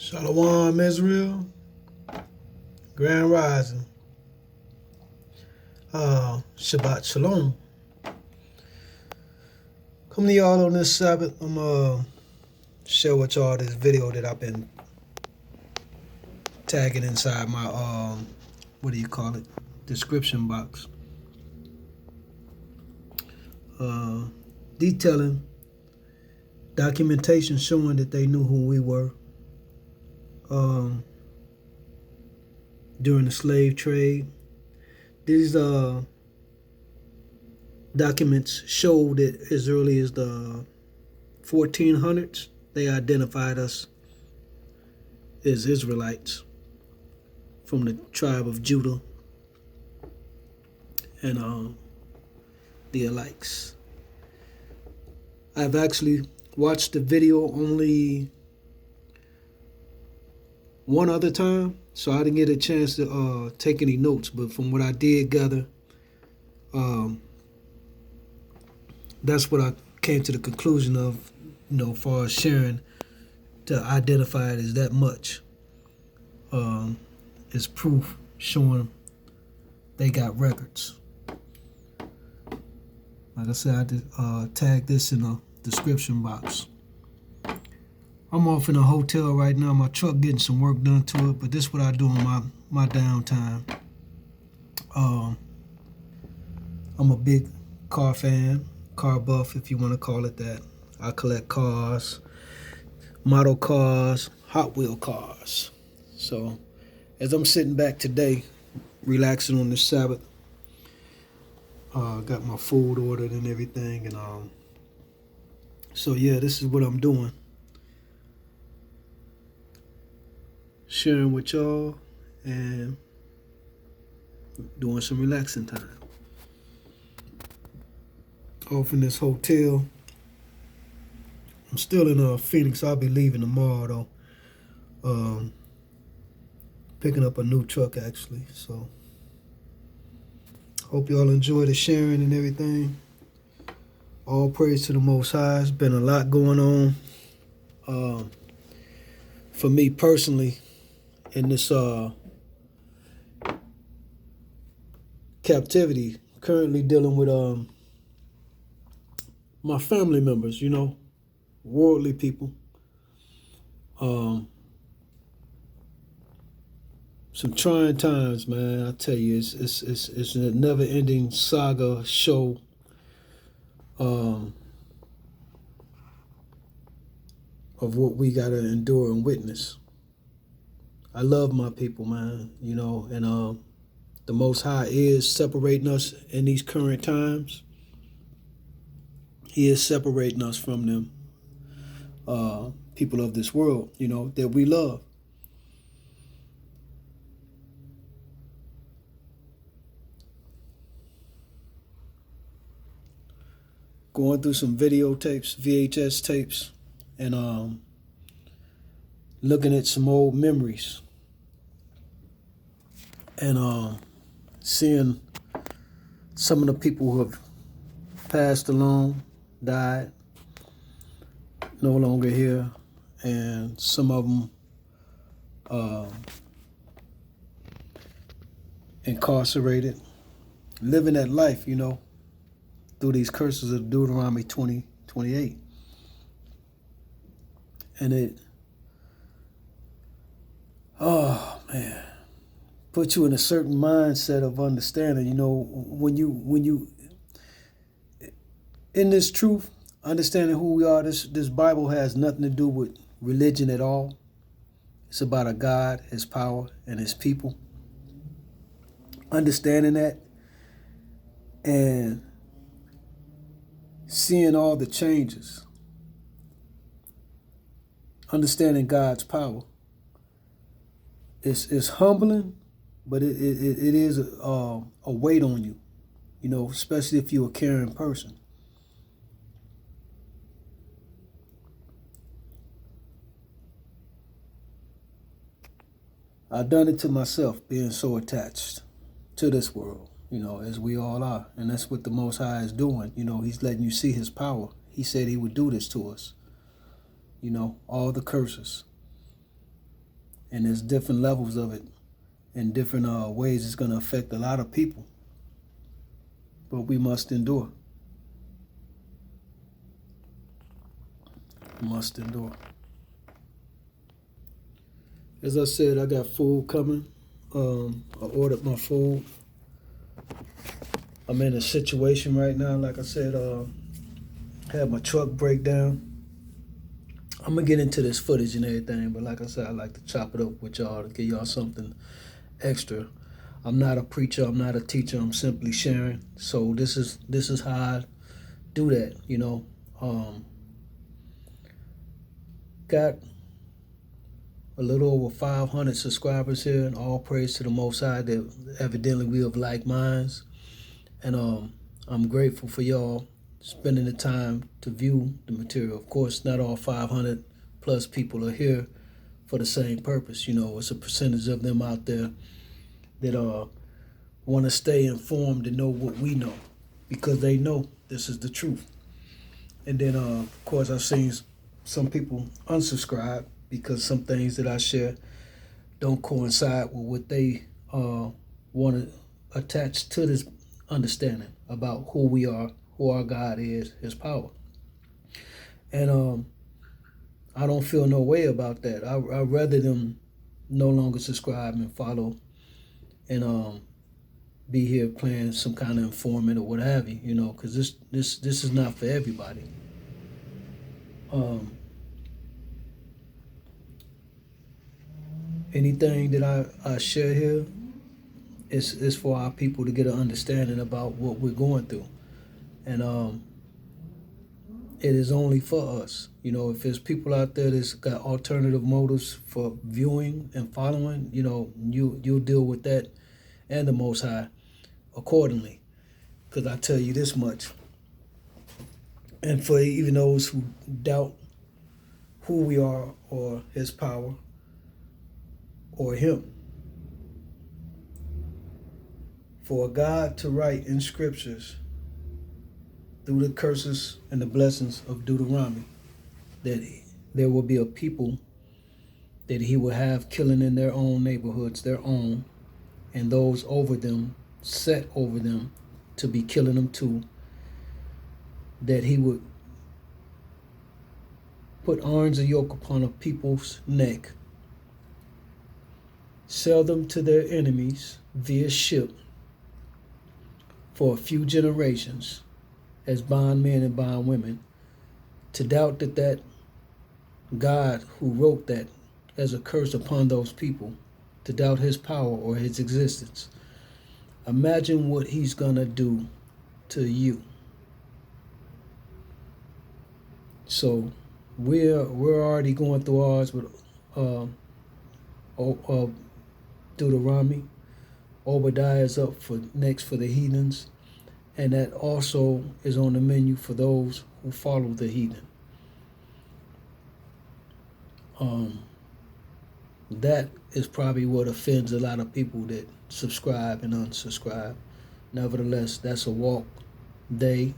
Shalom, Israel. Grand Rising. Shabbat Shalom. Come to y'all on this Sabbath. I'm share with y'all this video that I've been tagging inside my what do you call it? Description box. Detailing documentation showing that they knew who we were during the slave trade. These documents show that as early as the 1400s, they identified us as Israelites from the tribe of Judah and the alikes. I've actually watched the video only one other time, so I didn't get a chance to take any notes, but from what I did gather, that's what I came to the conclusion of, far as sharing to identify it as that much is proof showing they got records. Like I said, I did tag this in the description box. I'm off in a hotel right now. My truck getting some work done to it, but this is what I do in my downtime. I'm a big car fan, car buff, if you want to call it that. I collect cars, model cars, Hot Wheel cars. So as I'm sitting back today, relaxing on this Sabbath, got my food ordered and everything, and so yeah, this is what I'm doing. Sharing with y'all and doing some relaxing time. Off in this hotel. I'm still in Phoenix. I'll be leaving tomorrow though. Picking up a new truck actually. So hope y'all enjoy the sharing and everything. All praise to the Most High. It's been a lot going on. For me personally, in this captivity, currently dealing with my family members, worldly people. Some trying times, man. I tell you, it's a never-ending saga show. Of what we gotta endure and witness. I love my people, man, and the Most High is separating us in these current times. He is separating us from them people of this world, that we love. Going through some videotapes, VHS tapes, and looking at some old memories, and seeing some of the people who have passed along, died, no longer here, and some of them incarcerated, living that life, through these curses of Deuteronomy 20:28. And it, oh man, put you in a certain mindset of understanding, when you in this truth, understanding who we are. This Bible has nothing to do with religion at all. It's about a God, his power, and his people. Understanding that and seeing all the changes, understanding God's power, it's humbling, but it is a weight on you, especially if you're a caring person. I've done it to myself, being so attached to this world, as we all are. And that's what the Most High is doing. He's letting you see his power. He said he would do this to us. All the curses. And there's different levels of it and different ways it's going to affect a lot of people. But we must endure. Must endure. As I said, I got food coming. I ordered my food. I'm in a situation right now, like I said, had my truck break down. I'm gonna get into this footage and everything, but like I said, I like to chop it up with y'all to give y'all something extra. I'm not a preacher, I'm not a teacher, I'm simply sharing. So this is how I do that, you know. Got a little over 500 subscribers here, and all praise to the Most High that evidently we have like minds. And I'm grateful for y'all spending the time to view the material. Of course, not all 500 plus people are here for the same purpose. You know, it's a percentage of them out there that want to stay informed and know what we know, because they know this is the truth. And then, of course, I've seen some people unsubscribe because some things that I share don't coincide with what they want to attach to this understanding about who we are, who our God is, His power. And I don't feel no way about that. I'd rather them no longer subscribe and follow and be here playing some kind of informant or what have you, you know, because this is not for everybody. Anything that I share here is for our people to get an understanding about what we're going through. And it is only for us. You know, if there's people out there that's got alternative motives for viewing and following, you know, you'll deal with that and the Most High accordingly. Because I tell you this much. And for even those who doubt who we are or His power or Him, for God to write in scriptures through the curses and the blessings of Deuteronomy that there will be a people that He will have killing in their own neighborhoods, their own, and those over them, set over them to be killing them too, that He would put irons of yoke upon a people's neck, sell them to their enemies via ship for a few generations as bondmen and bondwomen, to doubt that God who wrote that as a curse upon those people, to doubt His power or His existence. Imagine what He's gonna do to you. So we're already going through ours with Deuteronomy. Obadiah is up for next for the heathens, and that also is on the menu for those who follow the heathen. That is probably what offends a lot of people that subscribe and unsubscribe. Nevertheless, that's a walk they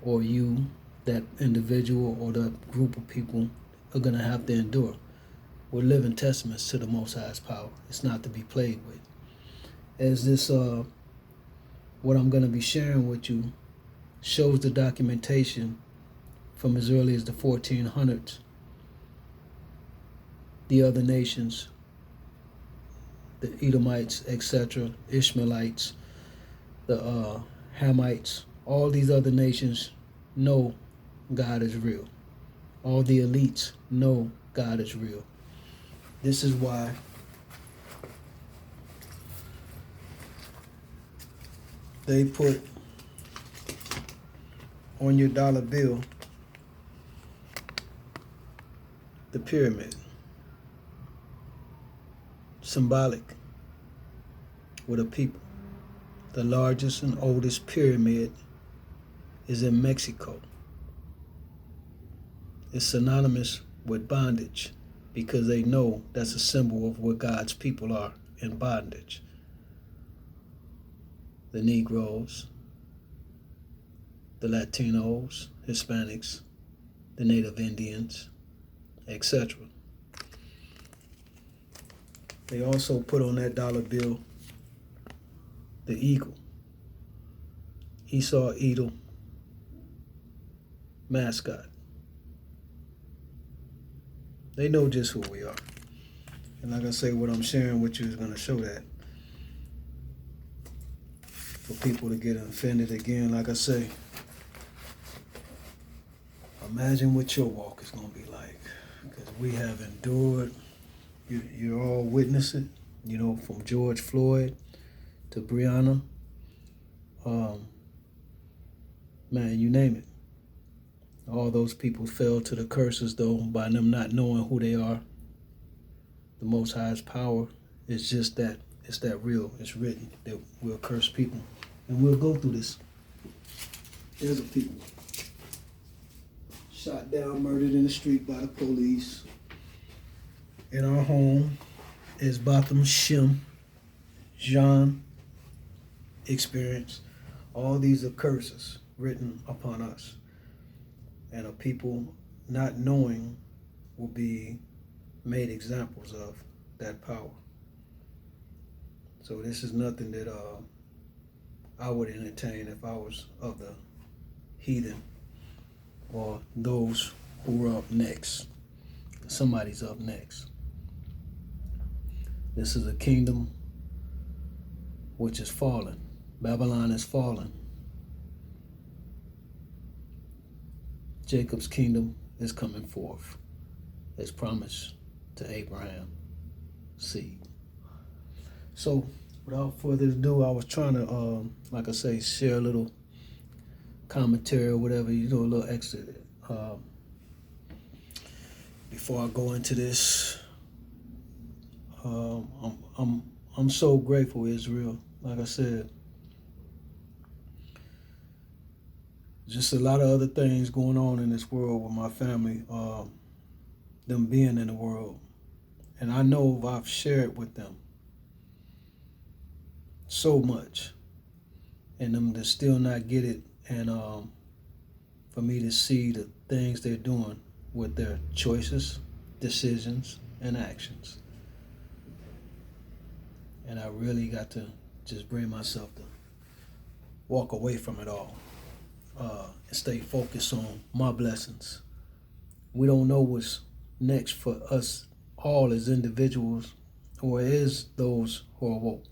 or you, that individual or that group of people, are going to have to endure. We're living testaments to the Most High's power. It's not to be played with. As this, what I'm going to be sharing with you, shows the documentation from as early as the 1400s. The other nations, the Edomites, etc., Ishmaelites, the Hamites, all these other nations know God is real. All the elites know God is real. This is why they put on your dollar bill the pyramid. Symbolic with a people. The largest and oldest pyramid is in Mexico. It's synonymous with bondage because they know that's a symbol of where God's people are in bondage. The Negroes, the Latinos, Hispanics, the Native Indians, etc. They also put on that dollar bill the eagle, Esau Edel mascot. They know just who we are. And like I say, what I'm sharing with you is going to show that. For people to get offended again, like I say, imagine what your walk is going to be like. Because we have endured, you all witness it, you know, from George Floyd to Breonna. Man, you name it. All those people fell to the curses, though, by them not knowing who they are. The Most High's power is just that. It's that real. It's written that we'll curse people. And we'll go through this. There's a people shot down, murdered in the street by the police. In our home is Botham Shem, John experience. All these are curses written upon us. And a people not knowing will be made examples of that power. So this is nothing that I would entertain if I was of the heathen or those who are up next. Somebody's up next. This is a kingdom which is fallen. Babylon is fallen. Jacob's kingdom is coming forth as promised to Abraham's seed. So, without further ado, I was trying to, like I say, share a little commentary or whatever, you know, a little extra. Before I go into this, I'm so grateful, Israel. Like I said, just a lot of other things going on in this world with my family, them being in the world. And I know I've shared with them so much, and them to still not get it, and for me to see the things they're doing with their choices, decisions, and actions. And I really got to just bring myself to walk away from it all. And stay focused on my blessings. We don't know what's next for us all as individuals, or as those who are woke.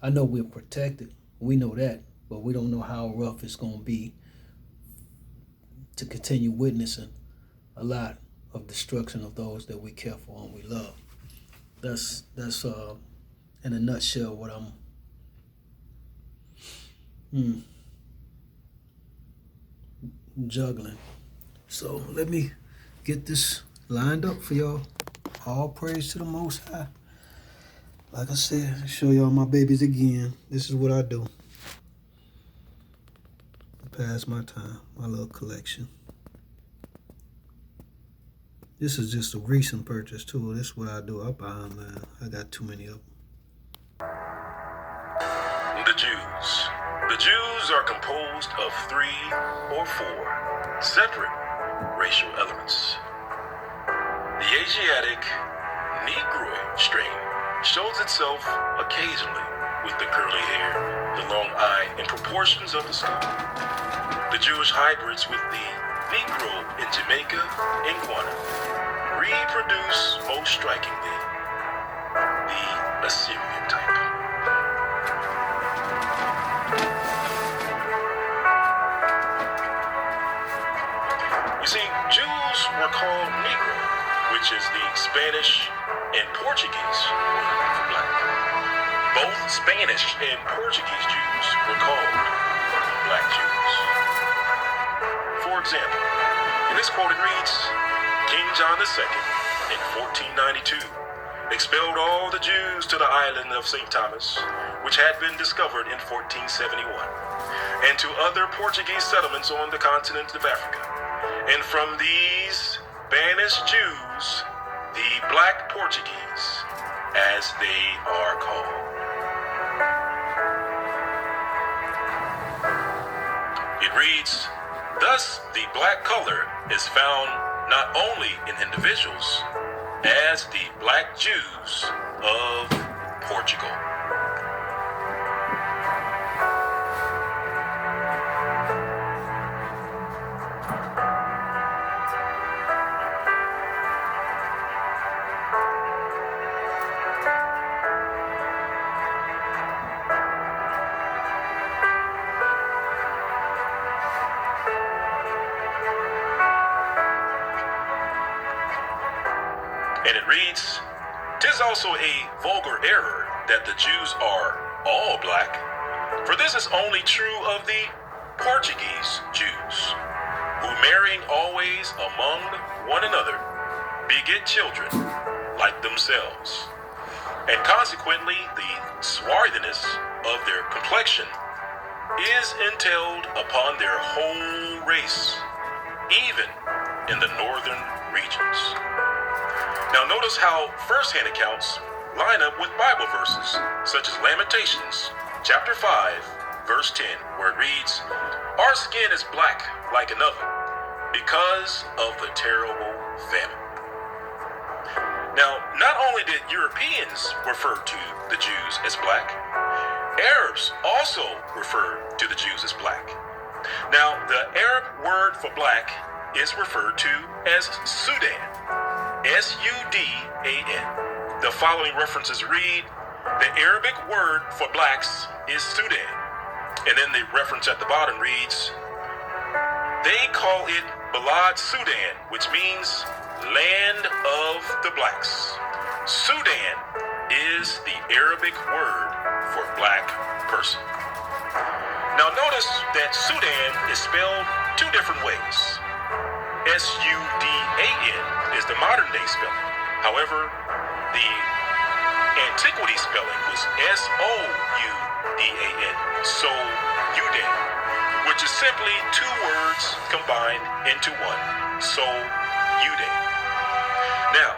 I know we're protected. We know that, but we don't know how rough it's going to be to continue witnessing a lot of destruction of those that we care for and we love. That's in a nutshell what I'm juggling. So let me get this lined up for y'all. All praise to the Most High. Like I said, show y'all my babies again. This is what I do. Pass my time, my little collection. This is just a recent purchase too. This is what I do. I buy them, man. I got too many of them. The Jews. The Jews are composed of 3 or 4 separate racial elements. The Asiatic Negroid strain shows itself occasionally with the curly hair, the long eye, and proportions of the skull. The Jewish hybrids with the Negro in Jamaica and Guana reproduce most strikingly the Assyrian type. You see, Jews were called Negro, which is the Spanish and Portuguese word for black. Both Spanish and Portuguese Jews were called black Jews. For example, in this quote it reads, King John II in 1492 expelled all the Jews to the island of St. Thomas, which had been discovered in 1471, and to other Portuguese settlements on the continent of Africa. And from these banished Jews, the Black Portuguese, as they are called. It reads, thus the black color is found not only in individuals, as the Black Jews of Portugal. And it reads, "'Tis also a vulgar error that the Jews are all black, for this is only true of the Portuguese Jews, who marrying always among one another, beget children like themselves, and consequently the swarthiness of their complexion is entailed upon their whole race, even in the northern regions." Now notice how first-hand accounts line up with Bible verses, such as Lamentations, chapter 5, verse 10, where it reads, "Our skin is black like an oven, because of the terrible famine." Now, not only did Europeans refer to the Jews as black, Arabs also referred to the Jews as black. Now, the Arab word for black is referred to as Sudan, S-U-D-A-N. The following references read, the Arabic word for blacks is Sudan. And then the reference at the bottom reads, they call it Balad Sudan, which means land of the blacks. Sudan is the Arabic word for black person. Now notice that Sudan is spelled two different ways. S-U-D-A-N is the modern day spelling. However, the antiquity spelling was S-O-U-D-A-N, so Udan, which is simply two words combined into one, so Udan. Now,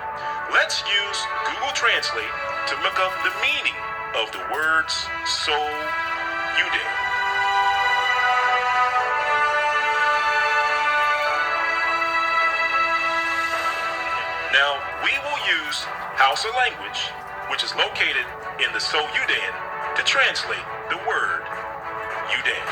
let's use Google Translate to look up the meaning of the words so Udan. Now, we will use Hausa language, which is located in the So Udan, to translate the word Udan.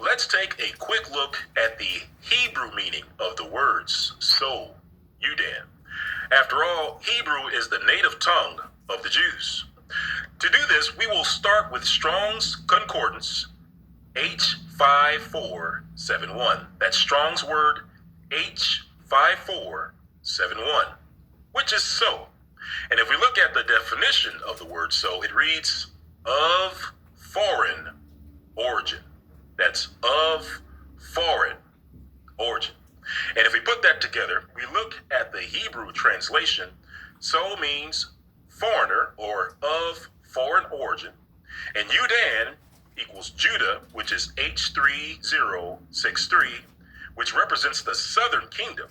Let's take a quick look at the Hebrew meaning of the words so, Udan. After all, Hebrew is the native tongue of the Jews. To do this, we will start with Strong's Concordance H5471. That's Strong's word H5471, which is so. And if we look at the definition of the word so, it reads, of foreign origin. That's of foreign origin. And if we put that together, we look at the Hebrew translation. So means foreigner or of foreign origin. And Udan equals Judah, which is H3063, which represents the southern kingdom.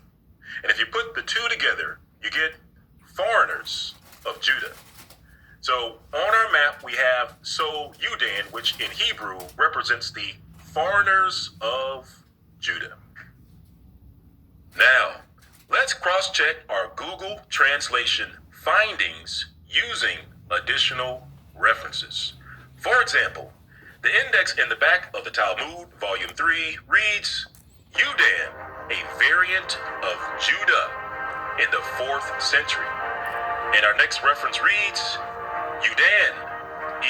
And if you put the two together, you get foreigners of Judah. So on our map, we have So Yudan, which in Hebrew represents the foreigners of Judah. Now, let's cross-check our Google translation findings using additional references. For example, the index in the back of the Talmud, Volume 3, reads, Yudan, a variant of Judah in the 4th century. And our next reference reads, Yudan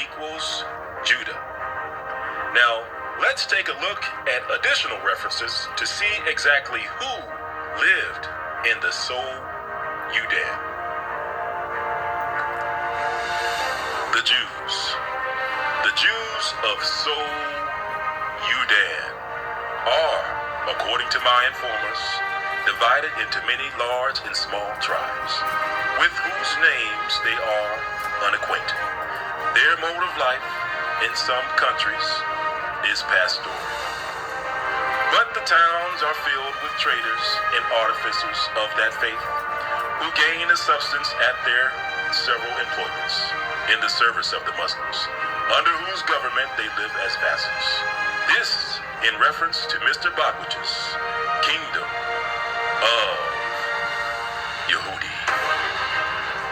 equals Judah. Now, let's take a look at additional references to see exactly who lived in the So Yudan. The Jews. The Jews of So Yudan are, according to my informers, divided into many large and small tribes, with whose names they are unacquainted. Their mode of life in some countries is pastoral. But the towns are filled with traders and artificers of that faith, who gain a substance at their several employments in the service of the Muslims, under whose government they live as vassals. This in reference to Mr. Bagwich's kingdom of Yehudi.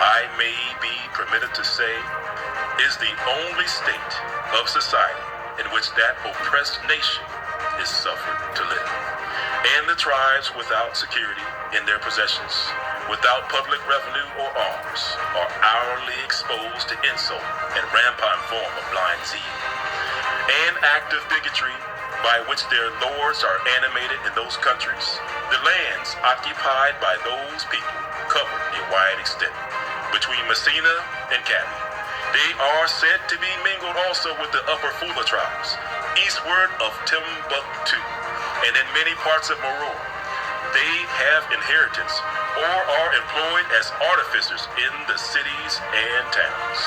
I may be permitted to say, is the only state of society in which that oppressed nation is suffered to live. And the tribes without security in their possessions, without public revenue or arms, are hourly exposed to insult and rampant form of blind zeal, and active bigotry by which their lords are animated in those countries. The lands occupied by those people cover a wide extent between Messina and Cabi. They are said to be mingled also with the upper Fula tribes, eastward of Timbuktu, and in many parts of Meroe. They have inheritance or are employed as artificers in the cities and towns.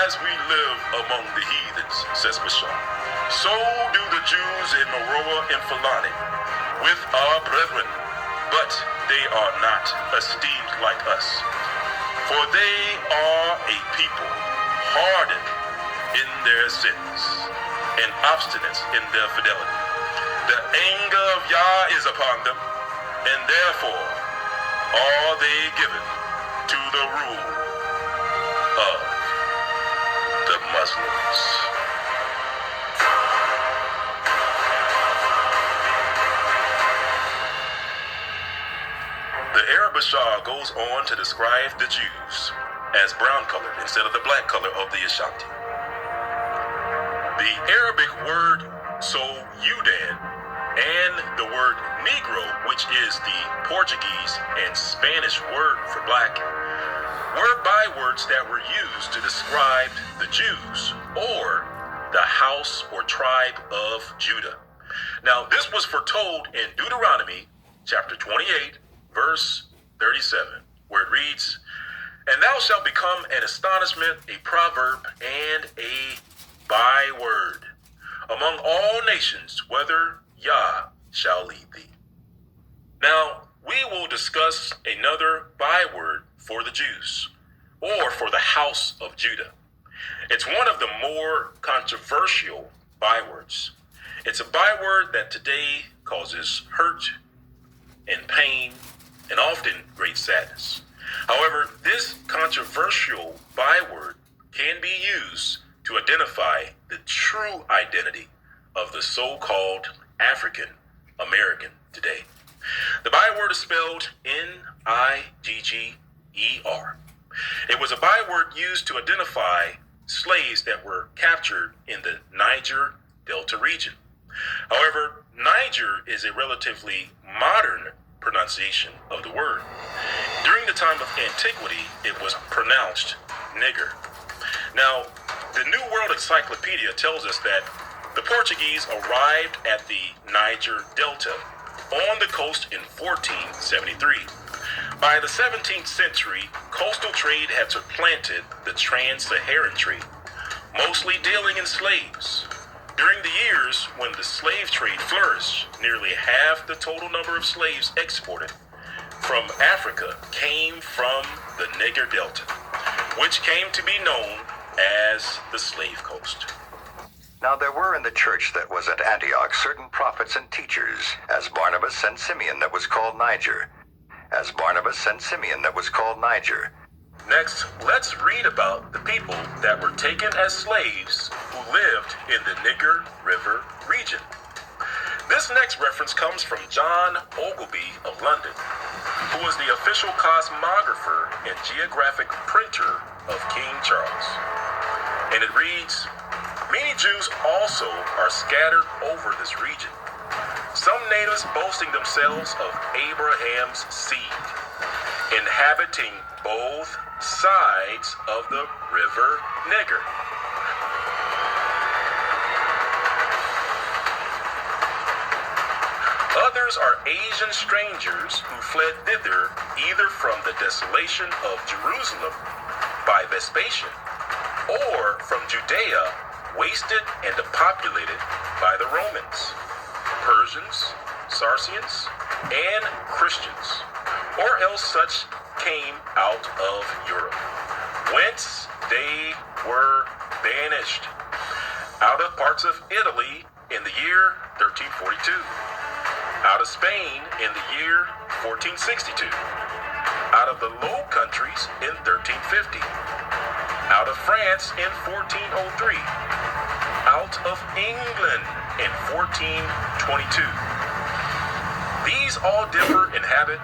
As we live among the heathens, says Bashar, so do the Jews in Meroe and Fulani with our brethren, but they are not esteemed like us. For they are a people hardened in their sins and obstinate in their fidelity. The anger of Yah is upon them, and therefore are they given to the rule of the Muslims. The Arab Bashar goes on to describe the Jews as brown colored instead of the black color of the Ashanti. The Arabic word So Yudan and the word Negro, which is the Portuguese and Spanish word for black, were bywords that were used to describe the Jews or the house or tribe of Judah. Now, this was foretold in Deuteronomy chapter 28, verse 37, where it reads, And thou shalt become an astonishment, a proverb, and a byword among all nations, whether Yah shall lead thee. Now, we will discuss another byword for the Jews, or for the house of Judah. It's one of the more controversial bywords. It's a byword that today causes hurt and pain and often great sadness. However, this controversial byword can be used to identify the true identity of the so-called African American today. The byword is spelled N-I-G-G-E-R. It was a byword used to identify slaves that were captured in the Niger Delta region. However, Niger is a relatively modern pronunciation of the word. During the time of antiquity, it was pronounced nigger. Now, the New World Encyclopedia tells us that the Portuguese arrived at the Niger Delta on the coast in 1473. By the 17th century, coastal trade had supplanted the trans-Saharan trade, mostly dealing in slaves. During the years when the slave trade flourished, nearly half the total number of slaves exported from Africa came from the Niger Delta, which came to be known as the Slave Coast. Now there were in the church that was at Antioch certain prophets and teachers, as Barnabas and Simeon that was called Niger. As Barnabas and Simeon that was called Niger. Next, let's read about the people that were taken as slaves who lived in the Niger River region. This next reference comes from John Ogilvy of London, who was the official cosmographer and geographic printer of King Charles. And it reads, "Many Jews also are scattered over this region, some natives boasting themselves of Abraham's seed, inhabiting both sides of the river Niger." Others are Asian strangers who fled thither either from the desolation of Jerusalem by Vespasian, or from Judea, wasted and depopulated by the Romans, Persians, Saracens, and Christians, or else such came out of Europe, whence they were banished out of parts of Italy in the year 1342, out of Spain in the year 1462, out of the Low Countries in 1350, out of France in 1403, out of England in 1422. These all differ in habit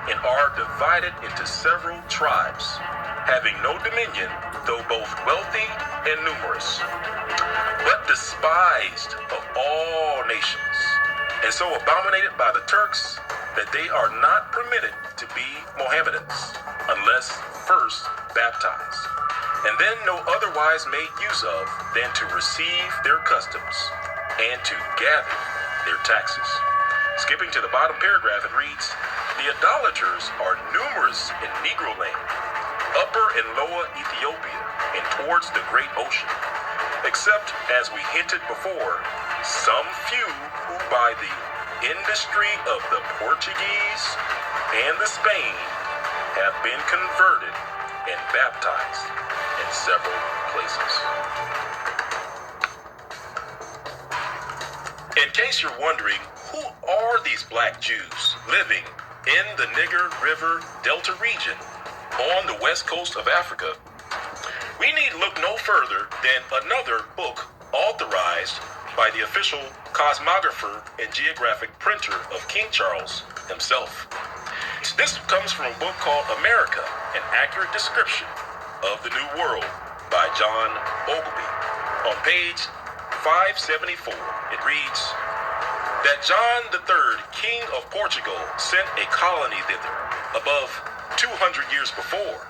and are divided into several tribes, having no dominion, though both wealthy and numerous, but despised of all nations, and so abominated by the Turks that they are not permitted to be Mohammedans, unless first baptized, and then no otherwise made use of than to receive their customs and to gather their taxes. Skipping to the bottom paragraph, it reads, "The idolaters are numerous in Negro land, Upper and Lower Ethiopia, and towards the great ocean, except, as we hinted before, some few who by the industry of the Portuguese and the Spain have been converted and baptized in several places." In case you're wondering, who are these black Jews living in the Niger River Delta region on the west coast of Africa? We need look no further than another book authorized by the official cosmographer and geographic printer of King Charles himself. This comes from a book called America, An Accurate Description of the New World by John Ogilvy. On page 574, it reads that John III, King of Portugal, sent a colony thither above 200 years before,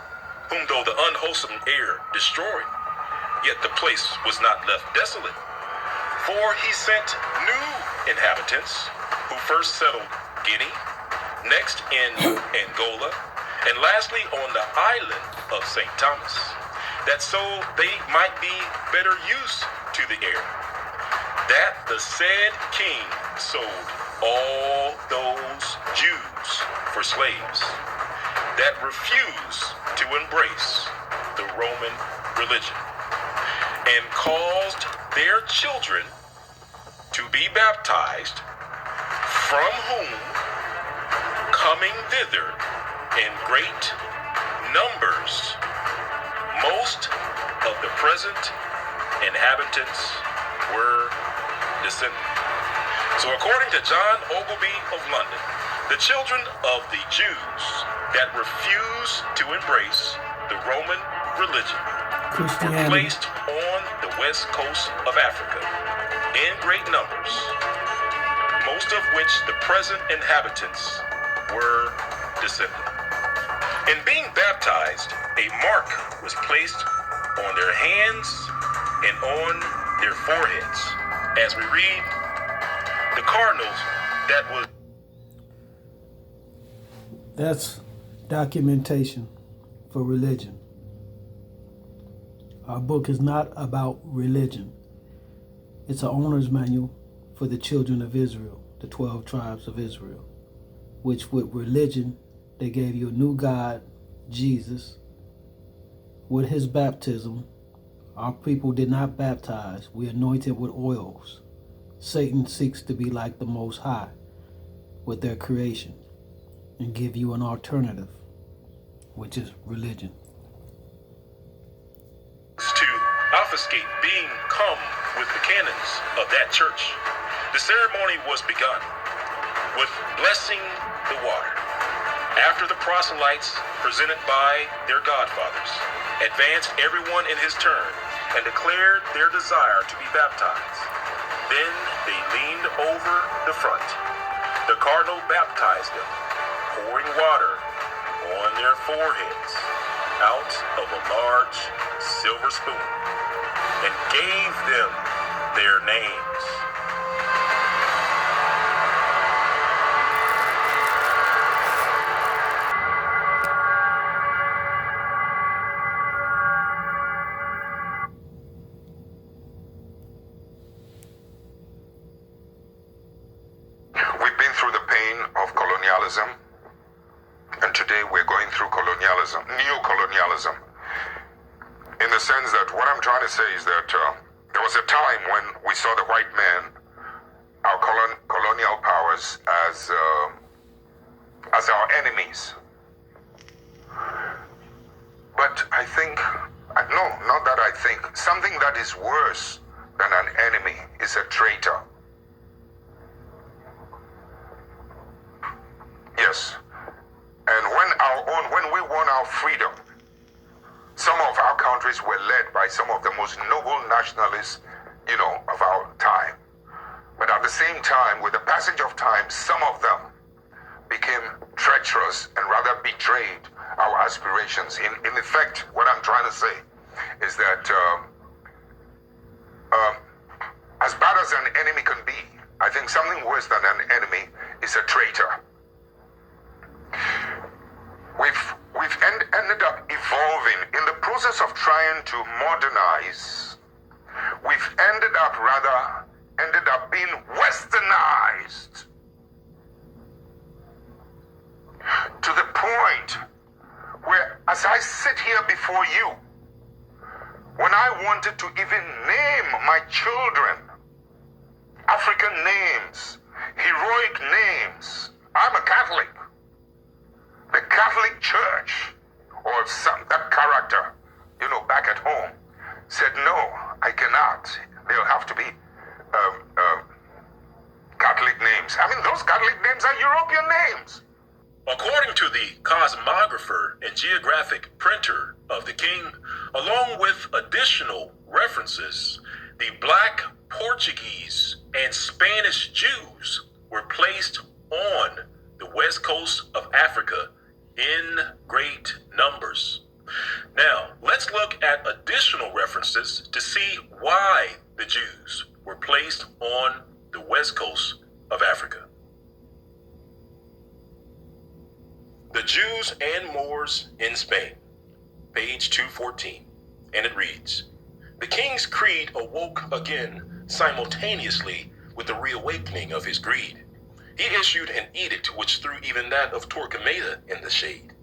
whom though the unwholesome air destroyed, yet the place was not left desolate. For he sent new inhabitants, who first settled Guinea, next in Angola, and lastly on the island of St. Thomas, that so they might be better used to the air. That the said king sold all those Jews for slaves that refuse to embrace the Roman religion, and caused their children to be baptized, from whom, coming thither in great numbers, most of the present inhabitants were descended. So according to John Ogilvy of London, the children of the Jews that refuse to embrace the Roman religion were placed on the west coast of Africa in great numbers, most of which the present inhabitants were descended. In being baptized, a mark was placed on their hands and on their foreheads. As we read, the cardinals that was... That's documentation for religion. Our book is not about religion. It's an owner's manual for the children of Israel, the 12 tribes of Israel, which with religion They gave you a new God, Jesus. With his baptism, our people did not baptize. We anointed with oils. Satan seeks to be like the Most High with their creation and give you an alternative, which is religion. To obfuscate being come with the canons of that church, the ceremony was begun with blessing the water. After the proselytes, presented by their godfathers, advanced everyone in his turn and declared their desire to be baptized. Then they leaned over the front. The cardinal baptized them, pouring water on their foreheads out of a large silver spoon, and gave them their names. We've been through the pain of colonialism, and today we're going through colonialism, new colonialism. In the sense that what I'm trying to say is that there was a time when we saw the white man, our colonial powers, as our enemies. But I think, no, not that I think, something that is worse than an enemy is a traitor. Yes. And when we won our freedom, some of our countries were led by some of the most noble nationalists, of our time. But at the same time, with the passage of time, some of them became treacherous and rather betrayed our aspirations. In effect, what I'm trying to say is that as bad as an enemy can be, I think something worse than an enemy is a traitor. We've ended up evolving in the process of trying to modernize. We've ended up being westernized to the point where, as I sit here before you, when I wanted to even name my children African names, heroic names, I'm a Catholic. The Catholic Church, or that character, back at home, said, no, I cannot. They'll have to be Catholic names. I mean, those Catholic names are European names. According to the cosmographer and geographic printer of the king, along with additional references, the Black, Portuguese, and Spanish Jews were placed on the west coast of Africa in great numbers. Now, let's look at additional references to see why the Jews were placed on the west coast of Africa. The Jews and Moors in Spain, page 214, and it reads, "The king's creed awoke again simultaneously with the reawakening of his greed. He issued an edict which threw even that of Torquemada in the shade.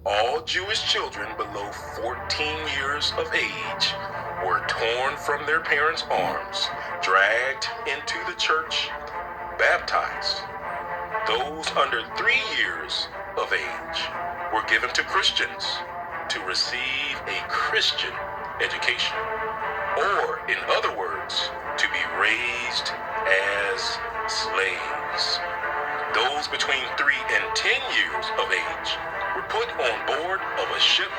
All Jewish children below 14 years of age were torn from their parents' arms, dragged into the church, baptized. Those under 3 years of age were given to Christians to receive a Christian education, or in other words, to be raised as slaves. Those between 3 and 10 years of age were put on board of a ship,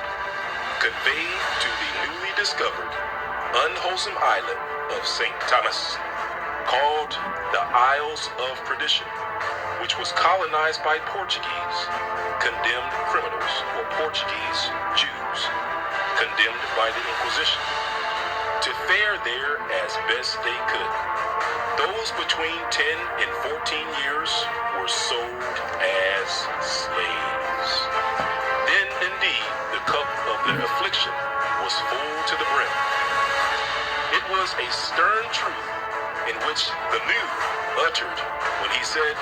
conveyed to the newly discovered, unwholesome island of St. Thomas, called the Isles of Perdition, which was colonized by Portuguese, condemned criminals, or Portuguese Jews, condemned by the Inquisition, to fare there as best they could. Those between 10 and 14 years were sold as slaves. Then indeed the cup of their affliction was full to the brim. It was a stern truth in which the new uttered when he said,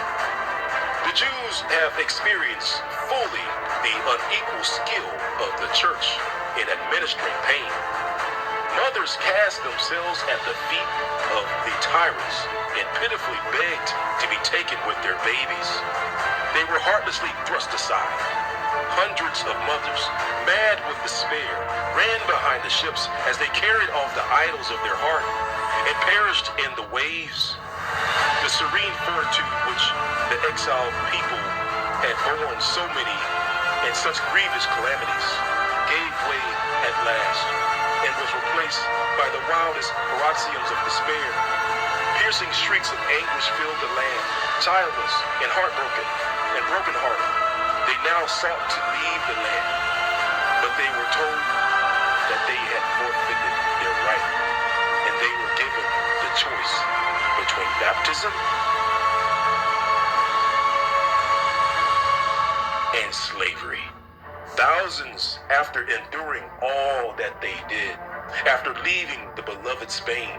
"The Jews have experienced fully unequal skill of the church in administering pain. Mothers cast themselves at the feet of the tyrants and pitifully begged to be taken with their babies. They were heartlessly thrust aside. Hundreds of mothers, mad with despair, ran behind the ships as they carried off the idols of their heart and perished in the waves. The serene fortitude which the exiled people had borne so many and such grievous calamities gave way at last and was replaced by the wildest paroxysms of despair. Piercing shrieks of anguish filled the land. Childless and heartbroken and brokenhearted, they now sought to leave the land, but they were told that they had forfeited their right, and they were given the choice between baptism and slavery. Thousands, after enduring all that they did, after leaving the beloved Spain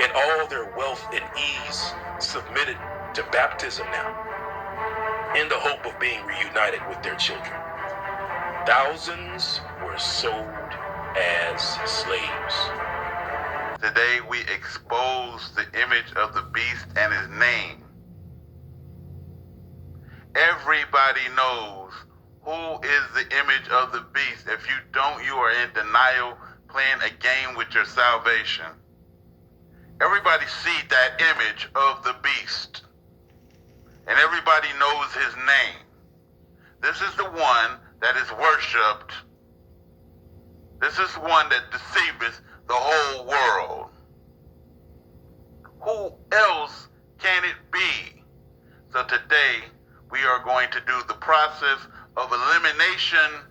and all their wealth and ease, submitted to baptism now, in the hope of being reunited with their children. Thousands were sold as slaves. Today we expose the image of the beast and his name. Everybody knows who is the image of the beast. If you don't, you are in denial, playing a game with your salvation. Everybody see that image of the beast, and everybody knows his name. This is the one that is worshipped. This is one that deceiveth the whole world. Who else can it be? So today we are going to do the process of elimination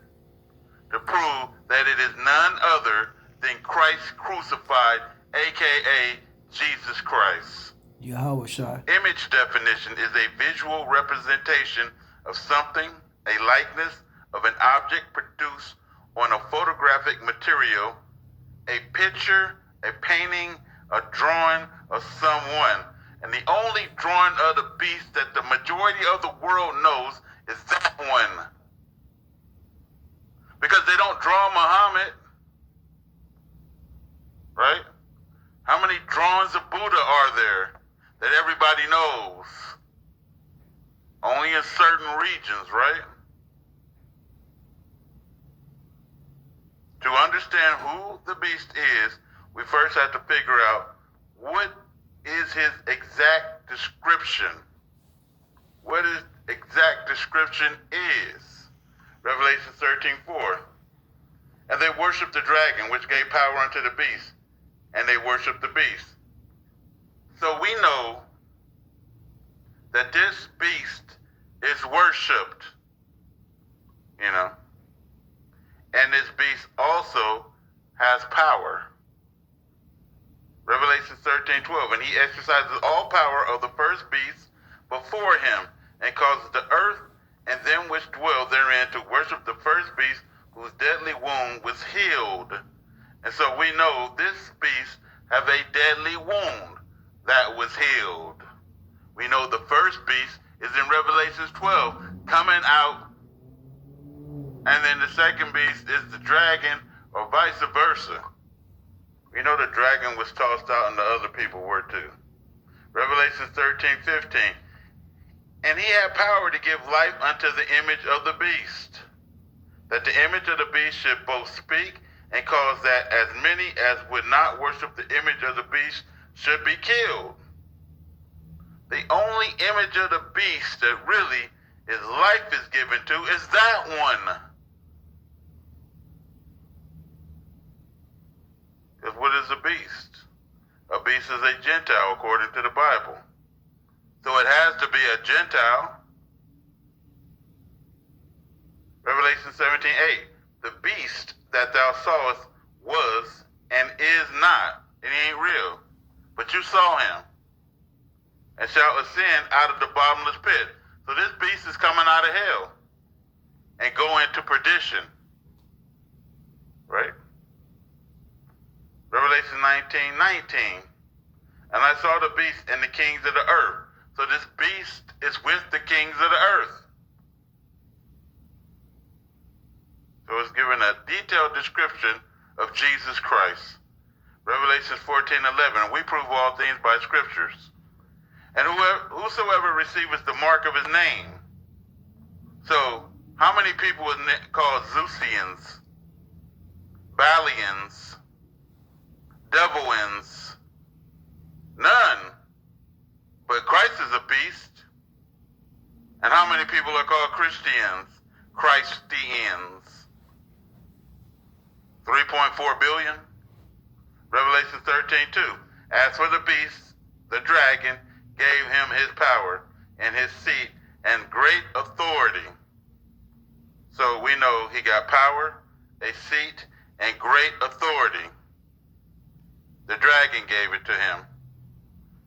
to prove that it is none other than Christ crucified, aka Jesus Christ. Yahweh Shai. Image definition is a visual representation of something, a likeness of an object produced on a photographic material, a picture, a painting, a drawing of someone. And the only drawing of the beast that the majority of the world knows is that one. Because they don't draw Muhammad, right? How many drawings of Buddha are there that everybody knows? Only in certain regions, right? To understand who the beast is, we first have to figure out what is his exact description. What his exact description is. Revelation 13:4. And they worshiped the dragon, which gave power unto the beast, and they worshiped the beast. So we know that this beast is worshipped, and this beast also has power. Revelation 13:12, and he exercises all power of the first beast before him, and causes the earth and them which dwell therein to worship the first beast, whose deadly wound was healed. And so we know this beast have a deadly wound that was healed. We know the first beast is in Revelation 12, coming out, and then the second beast is the dragon, or vice versa. We know the dragon was tossed out and the other people were too. Revelation 13:15. And he had power to give life unto the image of the beast, that the image of the beast should both speak and cause that as many as would not worship the image of the beast should be killed. The only image of the beast that really his life is given to is that one. Because what is a beast? A beast is a Gentile according to the Bible. So it has to be a Gentile. Revelation 17:8. The beast that thou sawest was and is not. It ain't real. But you saw him. And shall ascend out of the bottomless pit. So this beast is coming out of hell and go into perdition. Right? Revelation 19:19. And I saw the beast and the kings of the earth. So this beast is with the kings of the earth. So it's given a detailed description of Jesus Christ. Revelation 14:11, we prove all things by scriptures. And whosoever receiveth the mark of his name. So how many people was called Zeusians, Balians, Devilins? None. But Christ is a beast. And how many people are called Christians? Christians. 3.4 billion. Revelation 13:2. As for the beast, the dragon gave him his power and his seat and great authority. So we know he got power, a seat, and great authority. The dragon gave it to him.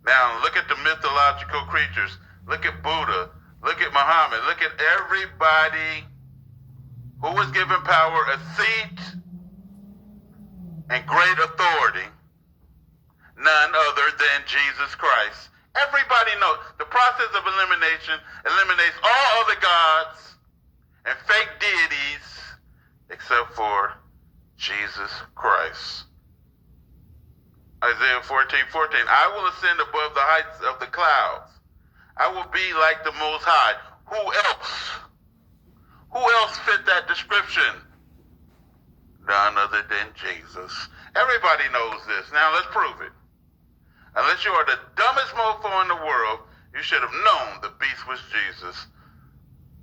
Now look at the mythological creatures. Look at Buddha. Look at Muhammad. Look at everybody who was given power, a seat, and great authority. None other than Jesus Christ. Everybody knows the process of elimination eliminates all other gods and fake deities except for Jesus Christ. Isaiah 14:14. I will ascend above the heights of the clouds. I will be like the Most High. Who else? Who else fit that description? None other than Jesus. Everybody knows this. Now let's prove it. Unless you are the dumbest mofo in the world, you should have known the beast was Jesus.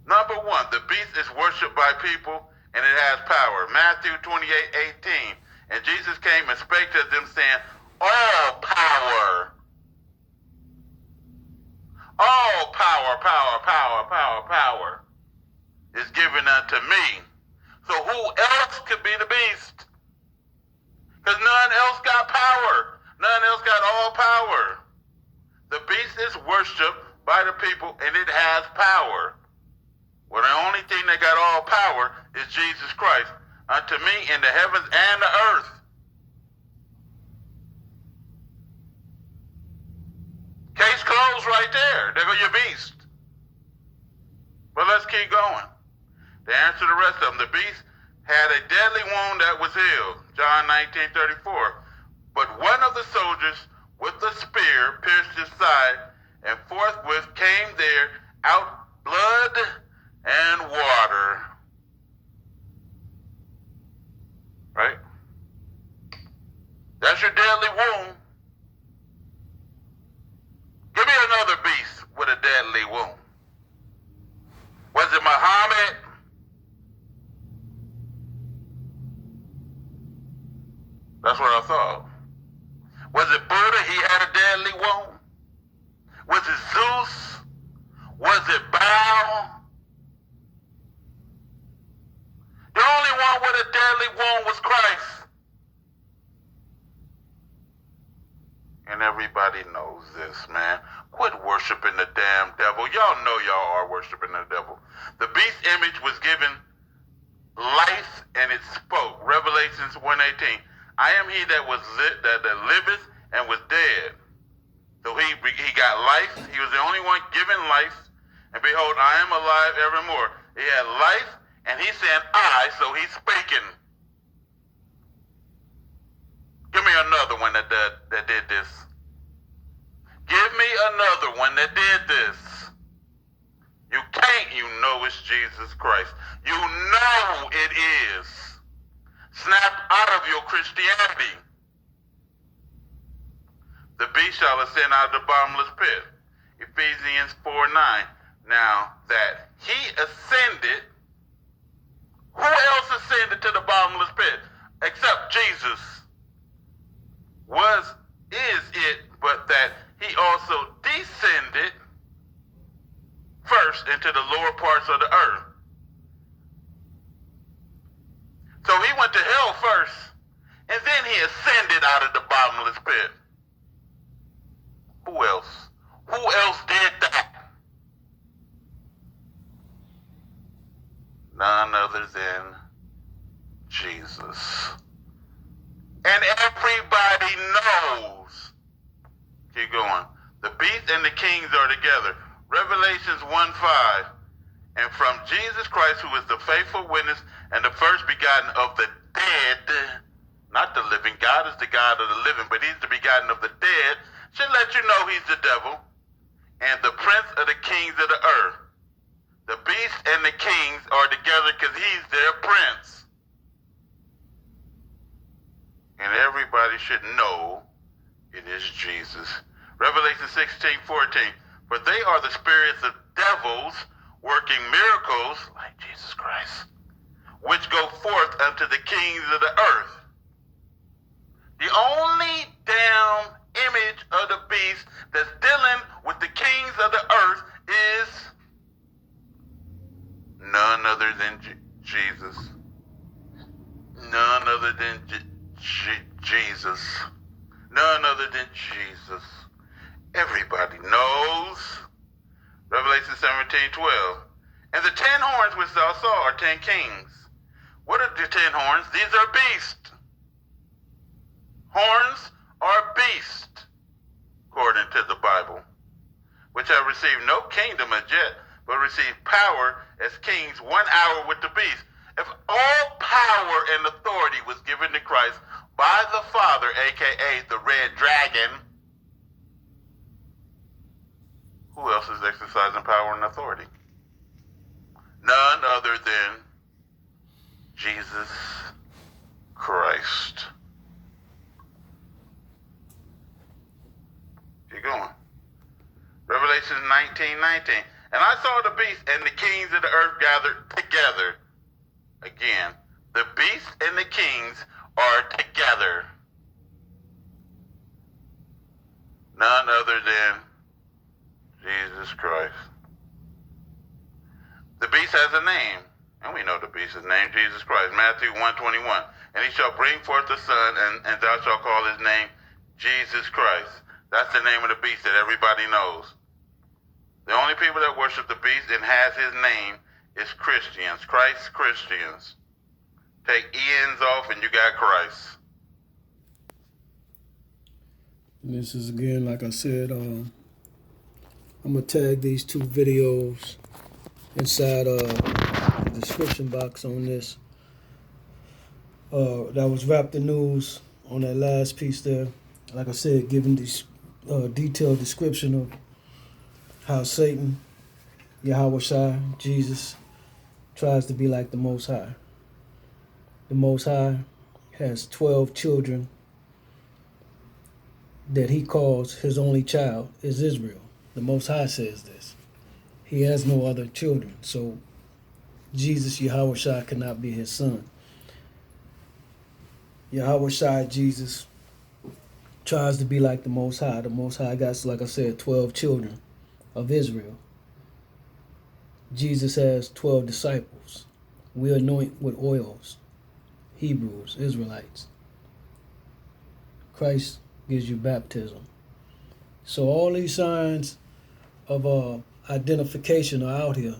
Number one, the beast is worshipped by people and it has power. Matthew 28:18. And Jesus came and spake to them, saying, all power, power is given unto me. So who else could be the beast? Because none else got power. None else got all power. The beast is worshipped by the people and it has power. Well, the only thing that got all power is Jesus Christ. Unto me in the heavens and the earth. Case closed right there. There go your beast. But let's keep going. To answer the rest of them, the beast had a deadly wound that was healed. John 19:34. But one of the soldiers with the spear pierced his side, and forthwith came there out blood and water. Right? That's your deadly wound. Give me another beast with a deadly wound. Was it Muhammad? That's what I thought. Was it Buddha? He had a deadly wound. Was it Zeus? Was it Baal? The only one with a deadly wound was Christ. And everybody knows this, man. Quit worshiping the damn devil. Y'all know y'all are worshiping the devil. The beast image was given life and it spoke. Revelations 1:18. I am he that liveth and was dead. So he got life. He was the only one given life. And behold, I am alive evermore. He had life and he said I, so he's speaking. Give me another one that did this. Give me another one that did this. You can't, you know it's Jesus Christ. You know it is. Snap out of your Christianity. The beast shall ascend out of the bottomless pit. Ephesians 4:9. Now that he ascended, who else ascended to the bottomless pit except Jesus? Is it but that he also descended first into the lower parts of the earth. So he went to hell first, and then he ascended out of the bottomless pit. Who else? Who else did that? None other than Jesus. And everybody knows. Keep going. The beast and the kings are together. Revelations 1:5. and from Jesus Christ, who is the faithful witness and the first begotten of the dead, not the living. God is the God of the living, but he's the begotten of the dead, should let you know he's the devil, and the prince of the kings of the earth. The beast and the kings are together because he's their prince. And everybody should know it is Jesus. Revelation 16:14. For they are the spirits of devils working miracles, like Jesus Christ, which go forth unto the kings of the earth. The only damn image of the beast that's dealing with the kings of the earth is none other than Jesus. None other than Jesus. None other than Jesus. Everybody knows. Revelation 17:12. And the 10 horns which thou saw are 10 kings. What are the 10 horns? These are beasts. Horns are beasts, according to the Bible, which have received no kingdom as yet, but receive power as kings 1 hour with the beast. If all power and authority was given to Christ by the Father, aka the Red Dragon, who else is exercising power and authority? None other than Jesus Christ. Keep going. Revelation 19:19. And I saw the beast and the kings of the earth gathered together. Again, the beast and the kings are together. None other than Jesus Christ. The beast has a name, and we know the beast is named Jesus Christ. Matthew 1:21. And he shall bring forth a son, and thou shalt call his name Jesus Christ. That's the name of the beast that everybody knows. The only people that worship the beast and has his name is Christians, Christ's Christians. Take ENs off and you got Christ. And this is, again, like I said, I'm going to tag these 2 videos inside the description box on this. That was Wrap the News on that last piece there. Like I said, giving this detailed description of how Satan, Yahweh, Jesus, tries to be like the Most High. The Most High has 12 children that he calls his only child is Israel. The Most High says this. He has no other children. So Jesus, Yahweh, cannot be his son. Yahweh, Jesus, tries to be like the Most High. The Most High got, like I said, 12 children of Israel. Jesus has 12 disciples. We anoint with oils. Hebrews, Israelites. Christ gives you baptism. So all these signs of identification are out here,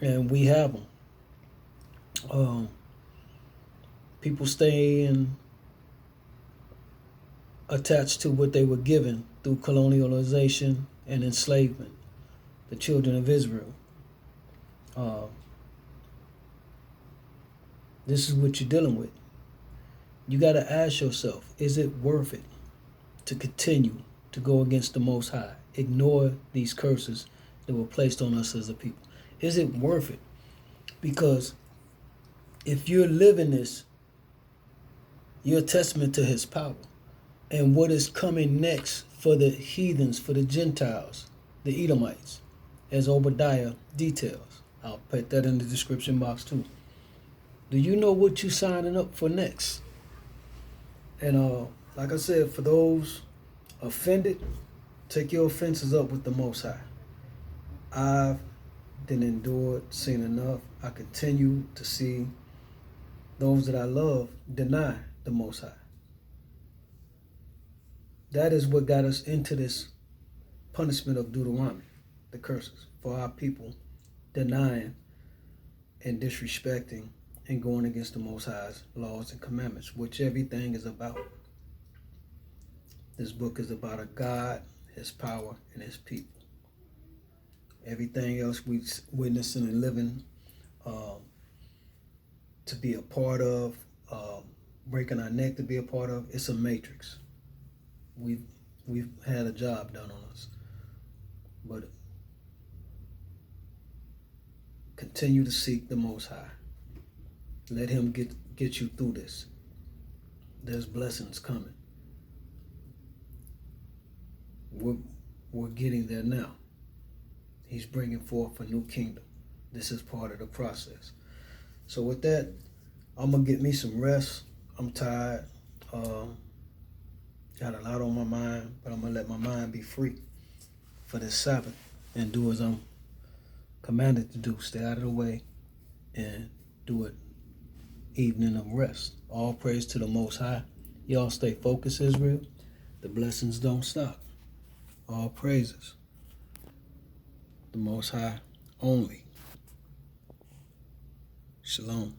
and we have them. People staying attached to what they were given through colonialization and enslavement, the children of Israel. This is what you're dealing with. You got to ask yourself, is it worth it to continue to go against the Most High, ignore these curses that were placed on us as a people? Is it worth it? Because if you're living this, you're a testament to his power. And what is coming next for the heathens, for the Gentiles, the Edomites, as Obadiah details. I'll put that in the description box too. Do you know what you're signing up for next? And like I said, for those offended, take your offenses up with the Most High. I've been endured, seen enough. I continue to see those that I love deny the Most High. That is what got us into this punishment of Deuteronomy, the curses, for our people denying and disrespecting and going against the Most High's laws and commandments, which everything is about. This book is about a God, his power, and his people. Everything else we witnessing and living to be a part of, breaking our neck to be a part of, it's a matrix. We've had a job done on us. But continue to seek the Most High. Let him get you through this. There's blessings coming. We're getting there now. He's bringing forth a new kingdom. This is part of the process. So with that, I'm going to get me some rest. I'm tired. Got a lot on my mind, but I'm going to let my mind be free for this Sabbath and do as I'm commanded to do. Stay out of the way and do it evening of rest. All praise to the Most High. Y'all stay focused, Israel. The blessings don't stop. All praises. The Most High only. Shalom.